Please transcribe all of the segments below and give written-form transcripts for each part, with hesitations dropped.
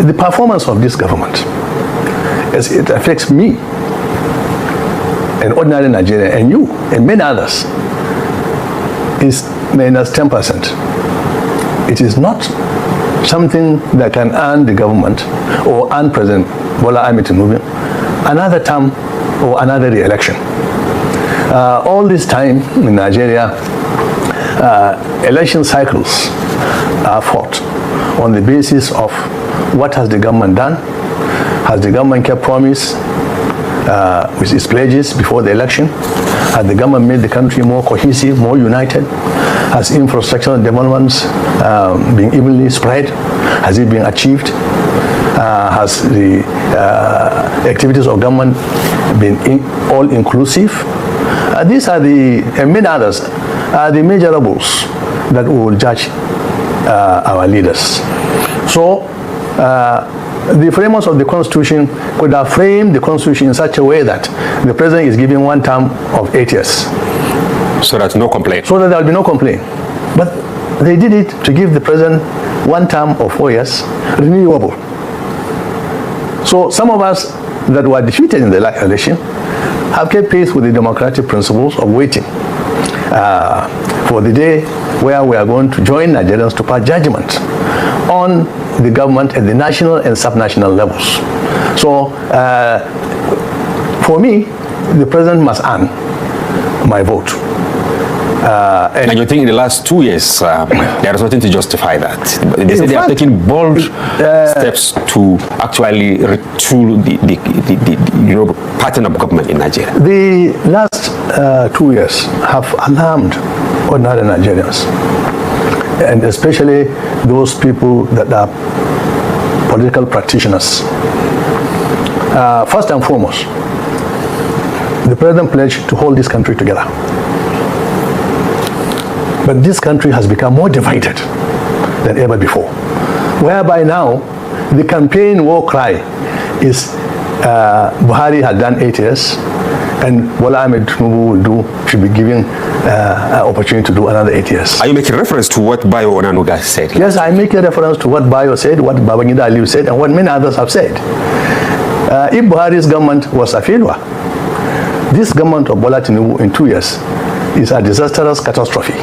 the performance of this government, as it affects me, an ordinary Nigerian, and you, and many others, is minus 10%. It is not something that can earn the government or earn President Bola Ahmed Tinubu another term or another re-election. All this time in Nigeria, election cycles are fought on the basis of what has the government done, has the government kept promise with its pledges before the election, has the government made the country more cohesive, more united, has infrastructural developments been evenly spread, has it been achieved, has the activities of government been all-inclusive. These are the, and many others, are the measurables that we will judge our leaders. So, the framers of the Constitution could have framed the Constitution in such a way that the President is given one term of 8 years. So that's no complaint. So that there will be no complaint. But they did it to give the President one term of 4 years, renewable. So some of us that were defeated in the election have kept pace with the democratic principles of waiting for the day where we are going to join Nigerians to pass judgment on the government at the national and subnational levels. So for me, the President must earn my vote. And you think in the last 2 years, there is nothing to justify that? They say they are taking bold steps to actually retool the pattern of government in Nigeria. The last 2 years have alarmed ordinary Nigerians, and especially those people that are political practitioners. First and foremost, the President pledged to hold this country together. But this country has become more divided than ever before, whereby now the campaign war cry is Buhari had done 8 years, and Bola Ahmed Tinubu should be given an opportunity to do another 8 years. Are you making reference to what Bayo Onanuga said? Yes, I make a reference to what Bayo said, what Babangida Aliyu said, and what many others have said. If Buhari's government was a failure, this government of Bola Tinubu in 2 years is a disastrous catastrophe.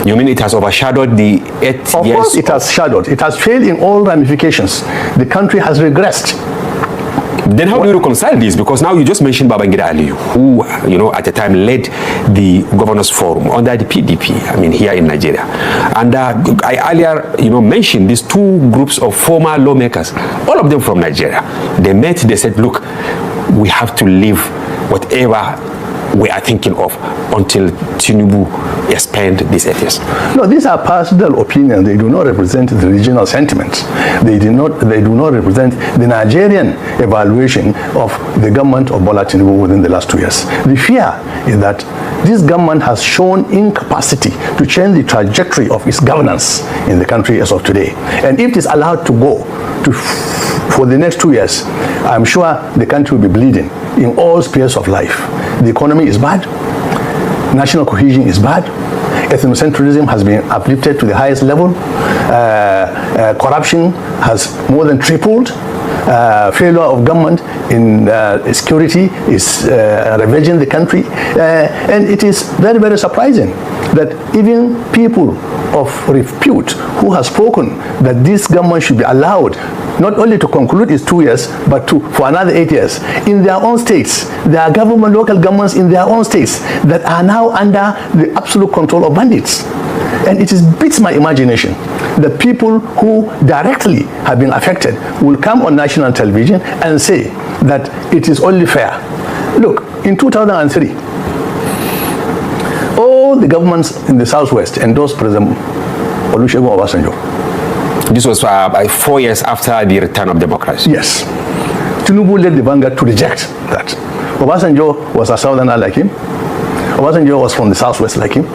You mean it has overshadowed the 8 years? Of course it has shadowed. It has failed in all ramifications. The country has regressed. Then how do you reconcile this? Because now you just mentioned Babangida Aliyu, who, at the time led the Governors Forum under the PDP, here in Nigeria. And I earlier, mentioned these two groups of former lawmakers, all of them from Nigeria. They met, they said, look, we have to leave whatever we are thinking of until Tinubu expand these 8 years. No, these are personal opinions. They do not represent the regional sentiments. They do not represent the Nigerian evaluation of the government of Bola Tinubu within the last 2 years. The fear is that this government has shown incapacity to change the trajectory of its governance in the country as of today. And if it is allowed to go for the next 2 years, I'm sure the country will be bleeding in all spheres of life. The economy is bad, national cohesion is bad, ethnocentrism has been uplifted to the highest level, corruption has more than tripled, failure of government in security is ravaging the country, and it is very, very surprising that even people of repute who have spoken that this government should be allowed not only to conclude its 2 years, but for another 8 years. In their own states, there are local governments in their own states that are now under the absolute control of bandits. And it beats my imagination that people who directly have been affected will come on national television and say that it is only fair. Look, in 2003, all the governments in the Southwest endorsed President Olusegun Obasanjo. This was 4 years after the return of democracy. Yes. Tinubu led the vanguard to reject that. Obasanjo was a southerner like him. Obasanjo was from the Southwest like him.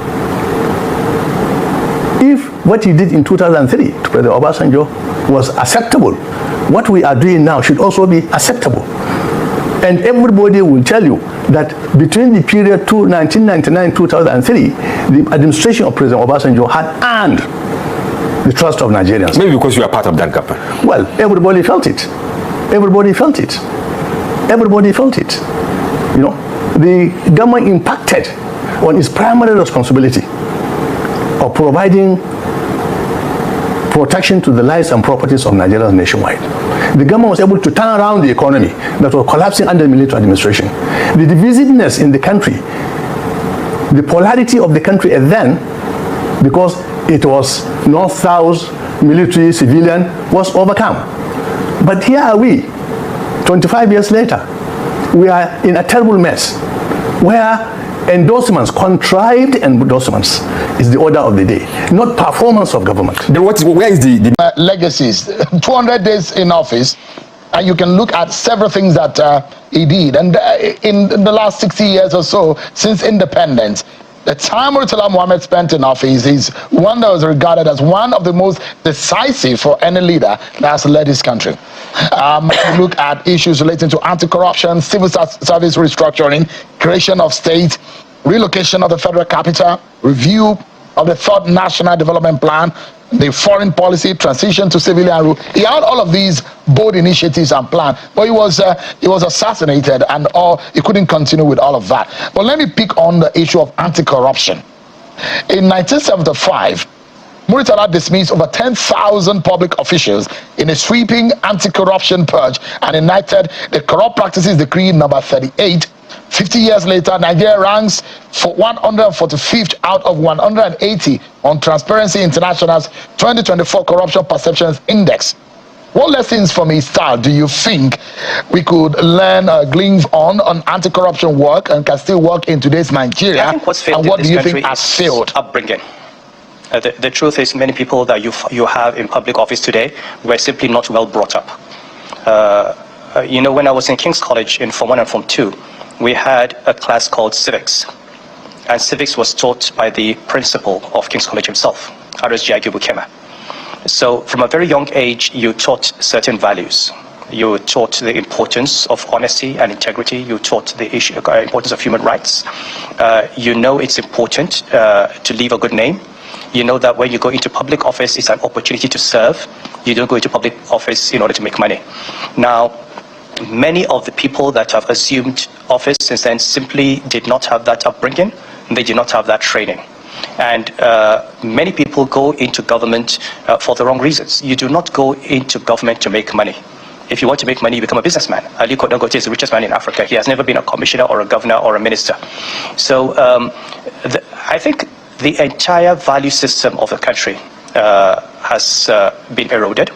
If what he did in 2003 to President Obasanjo was acceptable, what we are doing now should also be acceptable. And everybody will tell you that between the period 1999-2003, the administration of President Obasanjo had earned the trust of Nigerians. Maybe because you are part of that government. Well, everybody felt it. Everybody felt it. Everybody felt it. You know, the government impacted on its primary responsibility of providing protection to the lives and properties of Nigerians nationwide. The government was able to turn around the economy that was collapsing under military administration. The divisiveness in the country, the polarity of the country then, because it was north-south, military, civilian, was overcome. But here are we, 25 years later, we are in a terrible mess where endorsements, contrived endorsements, is the order of the day, not performance of government. Then where is the legacies? 200 days in office, and you can look at several things that he did. And in the last 60 years or so, since independence, the time Murtala Mohammed spent in office is one that was regarded as one of the most decisive for any leader that has led this country. Look at issues relating to anti-corruption, civil service restructuring, creation of state, relocation of the federal capital, review of the third national development plan, the foreign policy, transition to civilian rule. He had all of these bold initiatives and plans, but he was assassinated, and he couldn't continue with all of that. But let me pick on the issue of anti-corruption. In 1975, Murtala dismissed over 10,000 public officials in a sweeping anti-corruption purge and enacted the Corrupt Practices Decree number 38. 50 years later, Nigeria ranks for 145th out of 180 on Transparency International's 2024 Corruption Perceptions Index. What lessons from his style do you think we could learn or glean on anti-corruption work and can still work in today's Nigeria? I think what's failed and what in do this you think country has failed? Upbringing. The truth is, many people that you have in public office today were simply not well brought up. You know, when I was in King's College in Form 1 and Form 2, we had a class called Civics. And Civics was taught by the principal of King's College himself, R.S.J. Bukema. So from a very young age, you taught certain values. You taught the importance of honesty and integrity. You taught the importance of human rights. You know it's important to leave a good name. You know that when you go into public office, it's an opportunity to serve. You don't go into public office in order to make money. Now, many of the people that have assumed office since then simply did not have that upbringing. They did not have that training. And many people go into government for the wrong reasons. You do not go into government to make money. If you want to make money, you become a businessman. Aliko Dangote is the richest man in Africa. He has never been a commissioner or a governor or a minister. So I think the entire value system of the country has been eroded.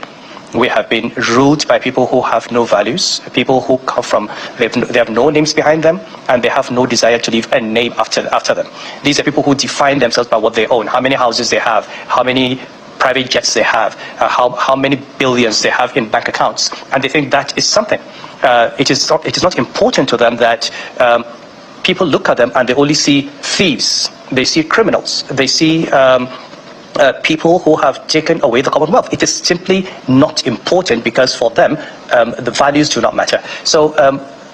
We have been ruled by people who have no values, people who come from, they have no names behind them, and they have no desire to leave a name after them. These are people who define themselves by what they own, how many houses they have, how many private jets they have, how many billions they have in bank accounts, and they think that is something. It is not important to them that people look at them and they only see thieves, they see criminals, they see people who have taken away the Commonwealth. It is simply not important because for them, the values do not matter. So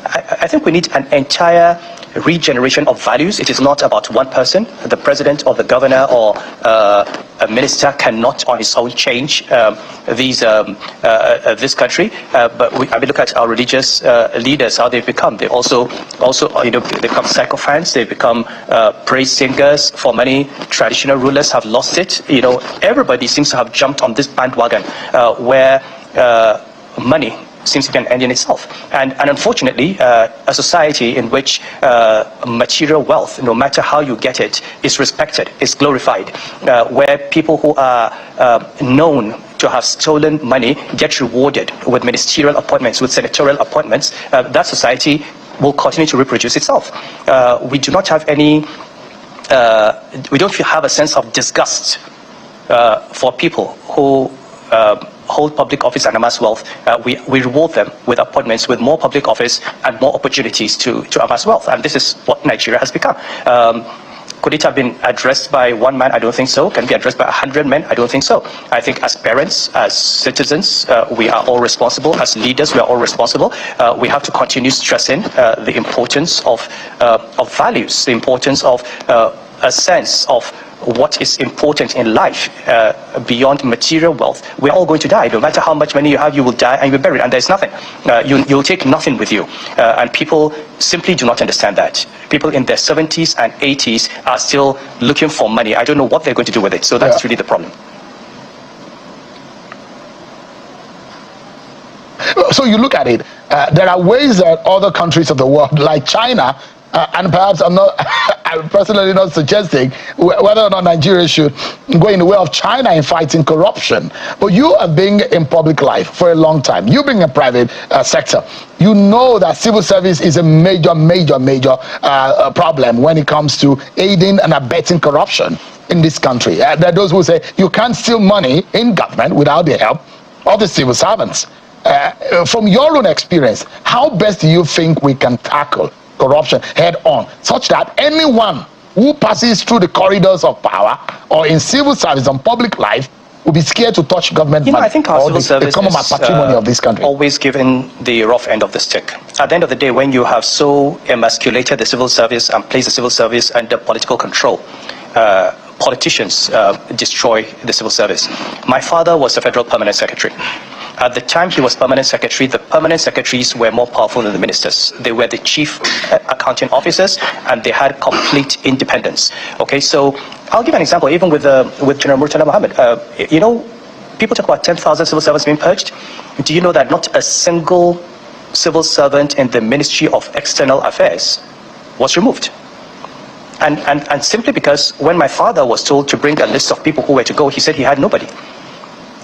I think we need an entire regeneration of values. It is not about one person. The president or the governor or a minister cannot on his own change this country. But I mean, look at our religious leaders, how they've become. They also they become sycophants. They become praise singers. For many traditional rulers have lost it. You know, everybody seems to have jumped on this bandwagon where money seems to be an end in itself. And unfortunately, a society in which material wealth, no matter how you get it, is respected, is glorified, where people who are known to have stolen money get rewarded with ministerial appointments, with senatorial appointments, that society will continue to reproduce itself. We do not have any, we don't have a sense of disgust for people who hold public office and amass wealth. We reward them with appointments, with more public office and more opportunities to amass wealth. And this is what Nigeria has become. Could it have been addressed by one man? I don't think so. Can it be addressed by 100 men? I don't think so. I think as parents, as citizens, we are all responsible. As leaders, we are all responsible. We have to continue stressing the importance of values, the importance of a sense of what is important in life beyond material wealth, we're all going to die. No matter how much money you have, you will die and you'll be buried, and there's nothing. You'll take nothing with you. And people simply do not understand that. People in their 70s and 80s are still looking for money. I don't know what they're going to do with it. So that's really the problem. So you look at it, there are ways that other countries of the world, like China, and perhaps I'm personally not suggesting whether or not Nigeria should go in the way of China in fighting corruption. But you have been in public life for a long time. You being in private sector, you know that civil service is a major problem when it comes to aiding and abetting corruption in this country. There are those who say you can't steal money in government without the help of the civil servants. From your own experience, how best do you think we can tackle corruption head on, such that anyone who passes through the corridors of power or in civil service and public life will be scared to touch government money? I think our civil service is patrimony of this country. Always given the rough end of the stick. At the end of the day, when you have so emasculated the civil service and placed the civil service under political control, politicians destroy the civil service. My father was the Federal Permanent Secretary. At the time he was permanent secretary, the permanent secretaries were more powerful than the ministers. They were the chief accounting officers, and they had complete independence. Okay, so I'll give an example. Even with General Murtala Mohammed, people talk about 10,000 civil servants being purged. Do you know that not a single civil servant in the Ministry of External Affairs was removed? And simply because when my father was told to bring a list of people who were to go, he said he had nobody.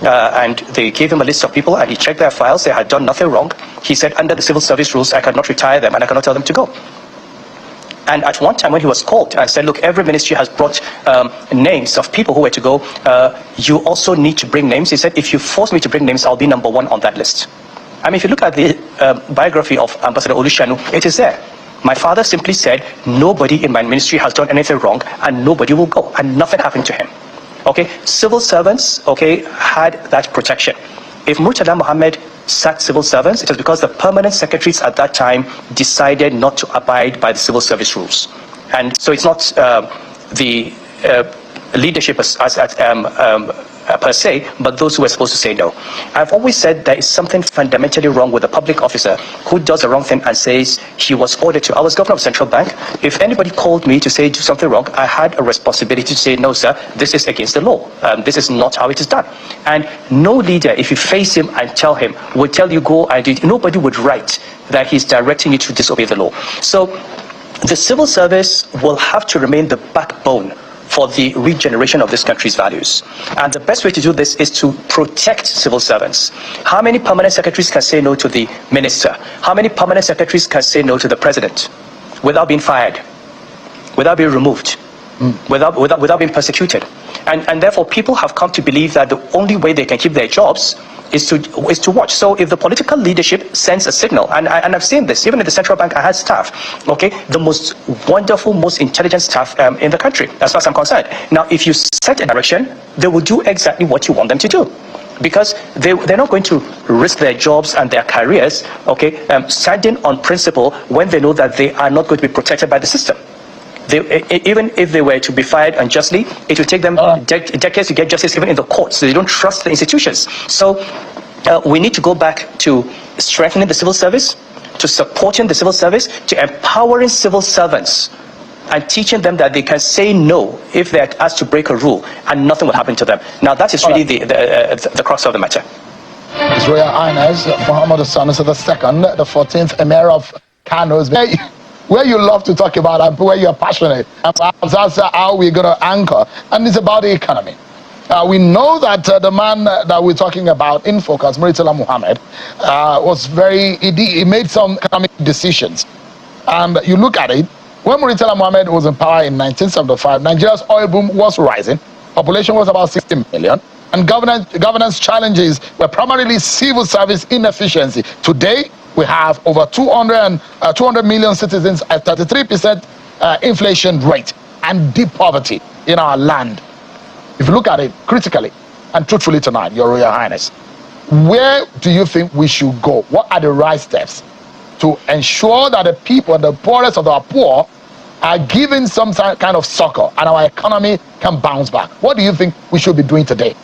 And they gave him a list of people, and he checked their files. They had done nothing wrong. He said, under the civil service rules, I cannot retire them and I cannot tell them to go. And at one time when he was called and said, look, every ministry has brought names of people who were to go. You also need to bring names. He said, if you force me to bring names, I'll be number one on that list. I mean, if you look at the biography of Ambassador Olushanu, it is there. My father simply said, nobody in my ministry has done anything wrong and nobody will go. And nothing happened to him. Okay, civil servants, had that protection. If Murtala Mohammed sacked civil servants, it was because the permanent secretaries at that time decided not to abide by the civil service rules. And so it's not the leadership per se, but those who are supposed to say no. I've always said there is something fundamentally wrong with a public officer who does the wrong thing and says he was ordered to. I was governor of Central Bank. If anybody called me to say do something wrong, I had a responsibility to say, no, sir, this is against the law. This is not how it is done. And no leader, if you face him and tell him, would tell you go and do it. Nobody would write that he's directing you to disobey the law. So the civil service will have to remain the backbone for the regeneration of this country's values. And the best way to do this is to protect civil servants. How many permanent secretaries can say no to the minister? How many permanent secretaries can say no to the president without being fired, without being removed, without being persecuted? And therefore, people have come to believe that the only way they can keep their jobs is to watch. So if the political leadership sends a signal, and I've seen this, even at the central bank, I had staff, the most wonderful, most intelligent staff in the country, as far as I'm concerned. Now, if you set a direction, they will do exactly what you want them to do. Because they're not going to risk their jobs and their careers, standing on principle when they know that they are not going to be protected by the system. Even if they were to be fired unjustly, it will take them decades to get justice, even in the courts. So they don't trust the institutions. So we need to go back to strengthening the civil service, to supporting the civil service, to empowering civil servants, and teaching them that they can say no if they're asked to break a rule, and nothing will happen to them. Now, that is really the crux of the matter. His Royal Highness Muhammad Sanusi II, the 14th Emir of Kano, where you love to talk about and where you're passionate. And that's how we're going to anchor. And it's about the economy. We know that the man that we're talking about in focus, Murtala Mohammed, he made some economic decisions. And you look at it, when Murtala Mohammed was in power in 1975, Nigeria's oil boom was rising. Population was about 60 million. And governance challenges were primarily civil service inefficiency. Today, we have over 200 million citizens at 33% inflation rate and deep poverty in our land. If you look at it critically and truthfully tonight, Your Royal Highness, where do you think we should go? What are the right steps to ensure that the people, the poorest of our poor, are given some kind of succor and our economy can bounce back. What do you think we should be doing today?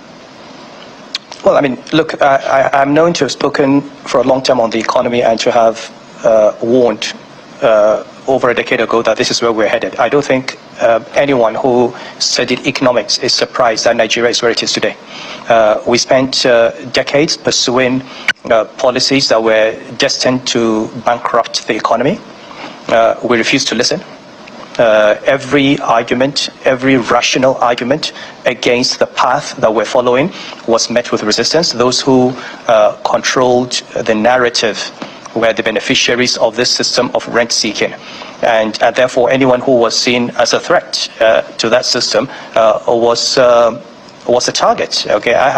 Well, I mean, look, I'm known to have spoken for a long time on the economy and to have warned over a decade ago that this is where we're headed. I don't think anyone who studied economics is surprised that Nigeria is where it is today. We spent decades pursuing policies that were destined to bankrupt the economy. We refused to listen. Every argument, every rational argument against the path that we're following was met with resistance. Those who controlled the narrative were the beneficiaries of this system of rent-seeking. And therefore, anyone who was seen as a threat to that system was a target. Okay, I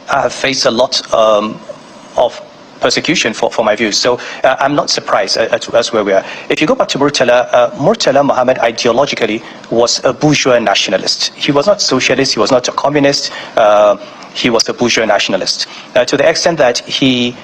have faced a lot of persecution for my views. So I'm not surprised as where we are. If you go back to Murtala Muhammad ideologically was a bourgeois nationalist. He was not socialist, he was not a communist, he was a bourgeois nationalist. To the extent that he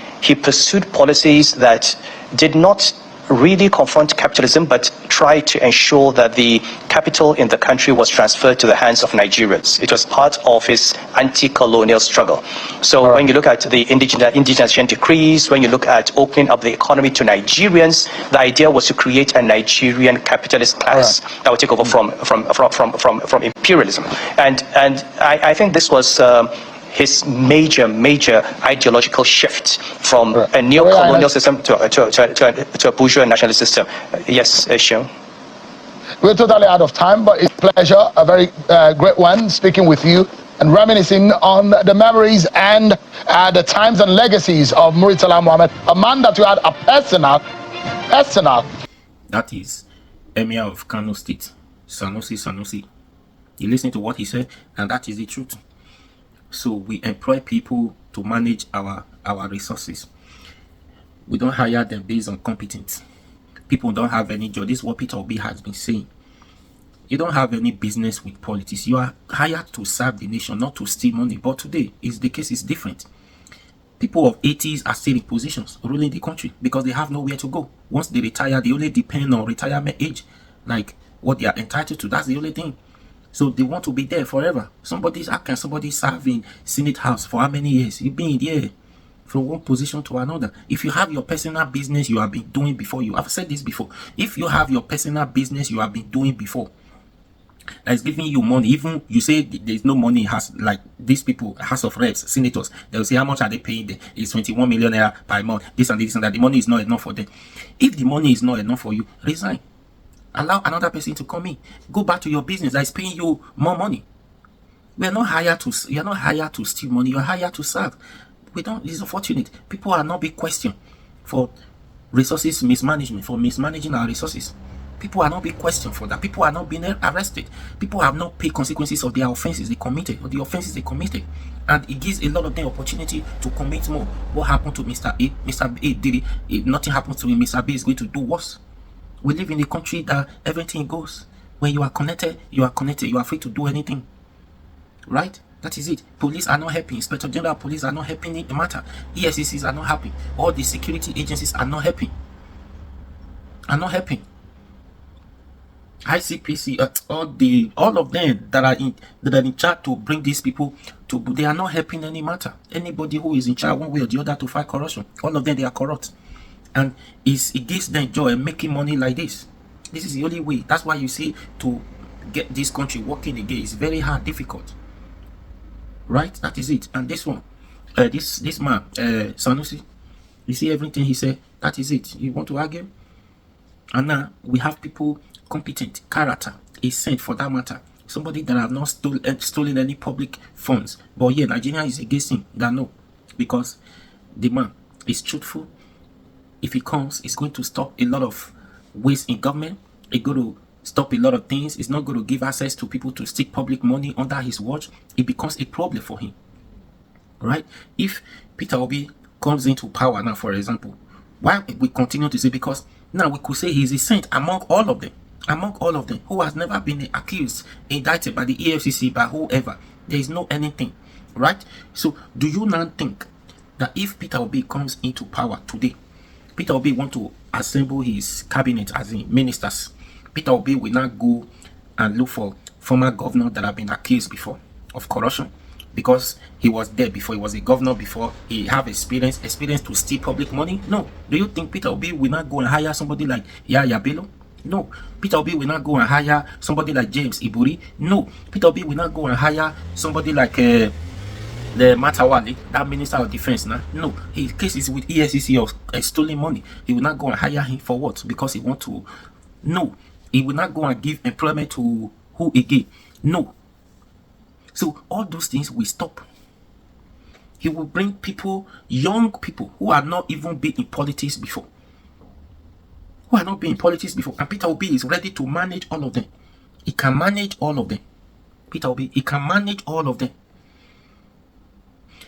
pursued policies that did not really confront capitalism, but tried to ensure that the capital in the country was transferred to the hands of Nigerians. It was part of his anti-colonial struggle. So when you look at the indigenization decrees, when you look at opening up the economy to Nigerians, the idea was to create a Nigerian capitalist class that would take over from imperialism. And I think this was his major ideological shift from a neo-colonial system to a bourgeois nationalist system. Yes, Sean. We're totally out of time, but it's a pleasure, a very great one, speaking with you and reminiscing on the memories and the times and legacies of Murtala Muhammad, a man that you had a personal. That is Emir of Kano State, Sanusi. You listen to what he said, and that is the truth. So we employ people to manage our resources. We don't hire them based on competence. People don't have any job. This is what Peter Obi has been saying. You don't have any business with politics. You are hired to serve the nation, not to steal money. But today, the case is different. People of 80s are still in positions ruling the country because they have nowhere to go. Once they retire, they only depend on retirement age, like what they are entitled to. That's the only thing. So they want to be there forever. How can somebody serve in Senate House for how many years? You've been there from one position to another. If you have your personal business you have been doing before, I've said this before. If you have your personal business you have been doing before, that is giving you money, even you say there's no money, like these people, House of Reps, senators, they'll say how much are they paying? It's 21 million naira per month, this and this and that. The money is not enough for them. If the money is not enough for you, resign. Allow another person to come in. Go back to your business that is paying you more money. We are not hired to. You are not hired to steal money. You are hired to serve. It's unfortunate. People are not being questioned for resources mismanagement, for mismanaging our resources. People are not being questioned for that. People are not being arrested. People have not paid consequences of their offenses they committed, or the offenses they committed, and it gives a lot of them opportunity to commit more. What happened to Mr. A? Mr. A did it. Nothing happens to him. Mr. B is going to do worse. We live in a country that everything goes. When you are connected, you are connected. You are free to do anything. Right? That is it. Police are not helping. Inspector General Police are not helping in the matter. ESCCs are not happy. All the security agencies are not helping. ICPC, all of them that are in charge to bring these people to, they are not helping any matter. Anybody who is in charge one way or the other to fight corruption, all of them, they are corrupt. And it gives them joy and making money like this. This is the only way. That's why you see, to get this country working again is very hard, difficult. Right? That is it. And this one, this man, Sanusi, you see everything he said. That is it. You want to argue? And now we have people competent, character is sent for that matter. Somebody that have not stolen any public funds. But yeah, Nigeria is against him. That no, because the man is truthful. If he comes, it's going to stop a lot of waste in government. It's going to stop a lot of things. It's not going to give access to people to stick public money under his watch. It becomes a problem for him. Right? If Peter Obi comes into power now, for example, why we continue to say, because now we could say he's a saint among all of them, who has never been accused, indicted by the EFCC, by whoever. There is no anything. Right? So do you now think that if Peter Obi comes into power today, Peter Obi want to assemble his cabinet as in ministers. Peter Obi will not go and look for former governors that have been accused before of corruption, because he was there before, he was a governor before, he have experience to steal public money. No. Do you think Peter Obi will not go and hire somebody like Yaya Bello? No. Peter Obi will not go and hire somebody like James Iburi. No. Peter Obi will not go and hire somebody like the Matawale, that Minister of Defense now. No. His case is with ESCC of stolen money. He will not go and hire him for what? Because he want to. No. He will not go and give employment to who again? No. So all those things will stop. He will bring people, young people who are not even been in politics before. Who are not been in politics before. And Peter Obi is ready to manage all of them. He can manage all of them. Peter Obi, he can manage all of them.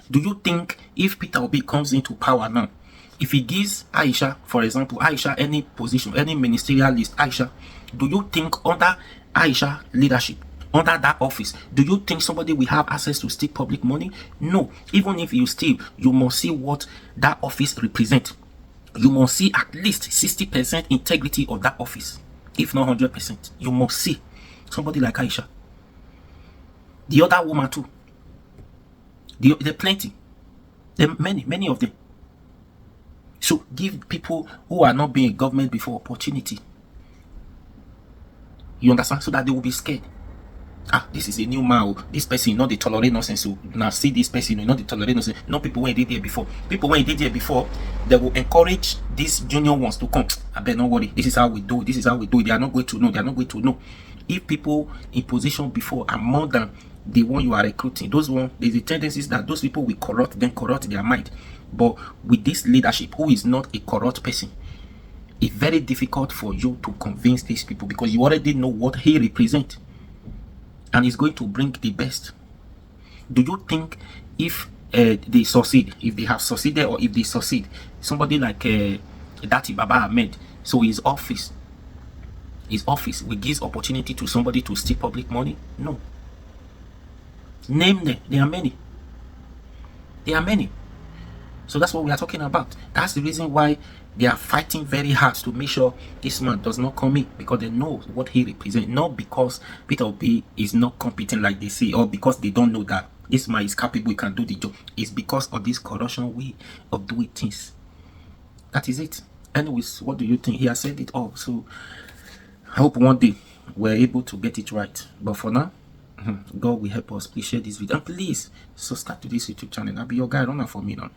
Do you think if Peter Obi comes into power now, if he gives Aisha, for example, Aisha any position, any ministerial list, Aisha, do you think under Aisha leadership, under that office, do you think somebody will have access to steal public money? No. Even if you steal, you must see what that office represents. You must see at least 60% integrity of that office, if not 100%. You must see somebody like Aisha. The other woman too. There are plenty. There are many of them. So give people who are not being in government before opportunity. You understand? So that they will be scared. Ah, this is a new man. This person, not they tolerate nonsense. So now see this person, not they tolerate nonsense. No people when did there before. People when did there before, they will encourage these junior ones to come. I bet don't worry. This is how we do. This is how we do it. They are not going to know. They are not going to know. If people in position before are more than the one you are recruiting, those one, there's a tendency that those people will corrupt their mind. But with this leadership, who is not a corrupt person, it's very difficult for you to convince these people, because you already know what he represents, and he's going to bring the best. Do you think if they succeed, if they have succeeded, or if they succeed, somebody like Dati Baba Ahmed, so his office will give opportunity to somebody to steal public money? No. Name them. There are many. There are many. So that's what we are talking about. That's the reason why they are fighting very hard to make sure this man does not come in, because they know what he represents. Not because Peter Obi is not competent like they say, or because they don't know that this man is capable, he can do the job. It's because of this corruption way of doing things. That is it. Anyways, what do you think? He has said it all. So I hope one day we're able to get it right. But for now, God will help us. Please share this video, and please subscribe to this YouTube channel. I'll be your guy. Run out for me now.